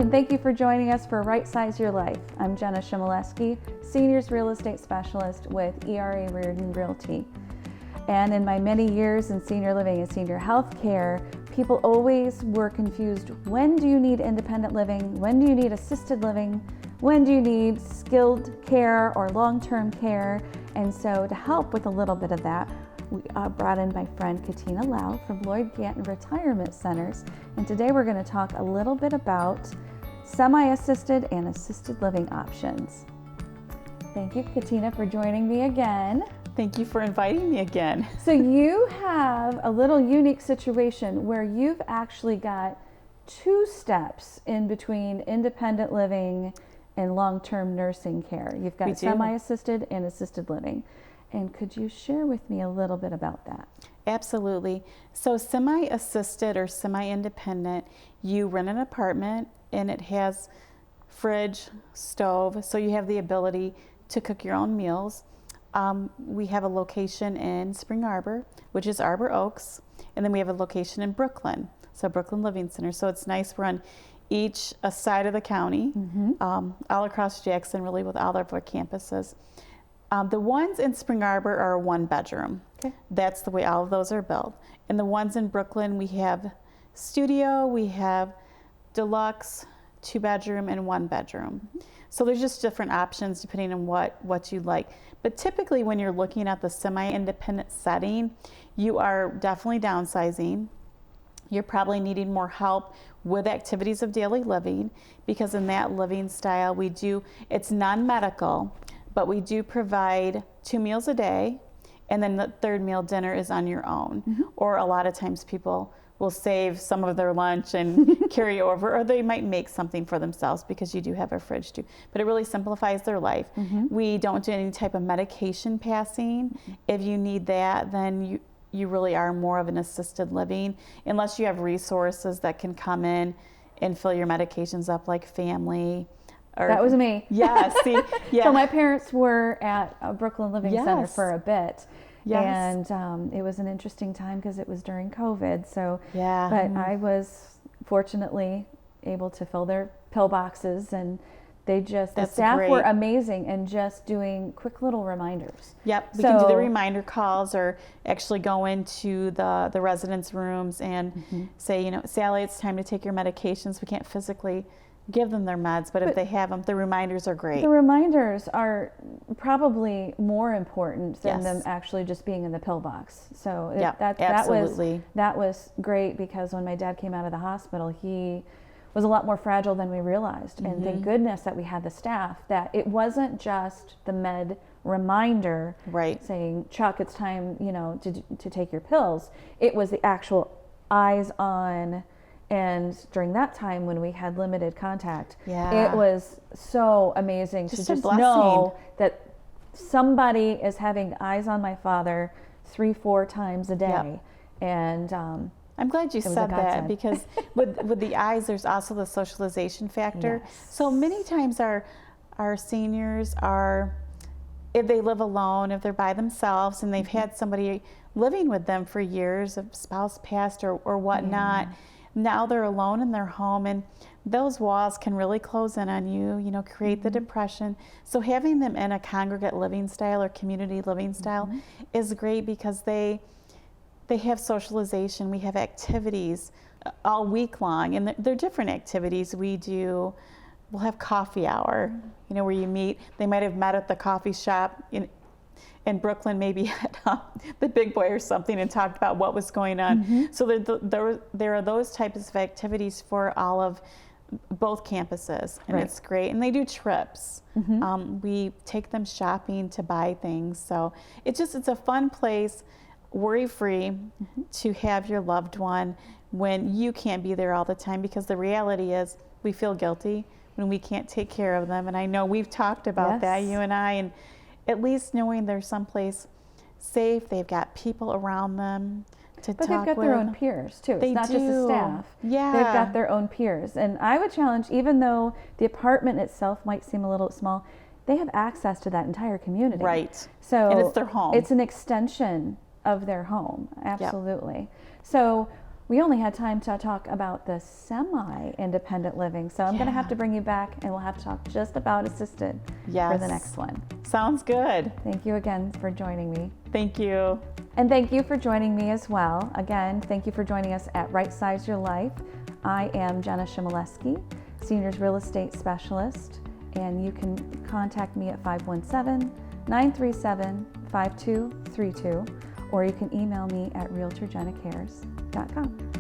and thank you for joining us for Right Size Your Life. I'm Jenna Shimoleski, Seniors Real Estate Specialist with ERA Reardon Realty. And in my many years in senior living and senior health care, people always were confused. When do you need independent living? When do you need assisted living? When do you need skilled care or long-term care? And so to help with a little bit of that, we brought in my friend Catina Lowe from Lloyd Ganton Retirement Centers. And today we're going to talk a little bit about semi-assisted and assisted living options. Thank you, Catina, for joining me again. Thank you for inviting me again. So you have a little unique situation where you've actually got two steps in between independent living and long-term nursing care. You've got semi-assisted and assisted living. And could you share with me a little bit about that? Absolutely. So semi-assisted or semi-independent, you rent an apartment and it has fridge, stove, so you have the ability to cook your own meals. We have a location in Spring Arbor, which is Arbor Oaks, and then we have a location in Brooklyn, so Brooklyn Living Center. So it's nice. We're on each side of the county, all across Jackson, really, with all of our campuses. The ones in Spring Arbor are one bedroom. Okay. That's the way all of those are built. And the ones in Brooklyn, we have studio, we have deluxe, 2-bedroom, and 1-bedroom. So there's just different options depending on what you like. But typically when you're looking at the semi-independent setting, you are definitely downsizing. You're probably needing more help with activities of daily living, because in that living style it's non-medical, but we do provide 2 meals a day, and then the third meal, dinner, is on your own. Or a lot of times people will save some of their lunch and carry over, or they might make something for themselves because you do have a fridge too. But it really simplifies their life. We don't do any type of medication passing. If you need that, then you really are more of an assisted living, unless you have resources that can come in and fill your medications up, like family. That was me. Yeah, see, yeah. So my parents were at Brooklyn Living Center for a bit. Yes. And it was an interesting time because it was during COVID. So, yeah. But I was fortunately able to fill their pill boxes, and the staff were amazing and just doing quick little reminders. Yep, we can do the reminder calls, or actually go into the residents' rooms and say, Sally, it's time to take your medications. We can't physically give them their meds, but if they have them, the reminders are great. The reminders are probably more important than them actually just being in the pill box. So that was great, because when my dad came out of the hospital, he was a lot more fragile than we realized. And thank goodness that we had the staff, that it wasn't just the med reminder saying, Chuck, it's time to take your pills. It was the actual eyes on. And during that time when we had limited contact, it was so amazing to just know that somebody is having eyes on my father 3-4 times a day. And I'm glad you said that, because with the eyes, there's also the socialization factor. So many times our seniors are, if they live alone, if they're by themselves and they've had somebody living with them for years, a spouse passed or whatnot, now they're alone in their home, and those walls can really close in on you, create the depression. So having them in a congregate living style or community living style is great, because they have socialization. We have activities all week long, and they're different activities we do. We'll have coffee hour, where you meet. They might have met at the coffee shop in Brooklyn, maybe at the Big Boy or something, and talked about what was going on. So there are those types of activities for all of both campuses, and it's great. And they do trips. We take them shopping to buy things. So it's a fun place, worry-free, to have your loved one when you can't be there all the time, because the reality is we feel guilty when we can't take care of them. And I know we've talked about that, you and I, and at least knowing they're someplace safe, they've got people around them to talk with. But they've got their own peers too. It's not just the staff. Yeah. They've got their own peers. And I would challenge, even though the apartment itself might seem a little small, they have access to that entire community. Right. So and it's their home. It's an extension of their home. Absolutely. So we only had time to talk about the semi-independent living. So I'm going to have to bring you back, and we'll have to talk just about assisted for the next one. Sounds good. Thank you again for joining me. Thank you. And thank you for joining me as well. Again, thank you for joining us at Right Size Your Life. I am Jenna Shimoleski, Seniors Real Estate Specialist, and you can contact me at 517-937-5232, or you can email me at realtorjennacares.com.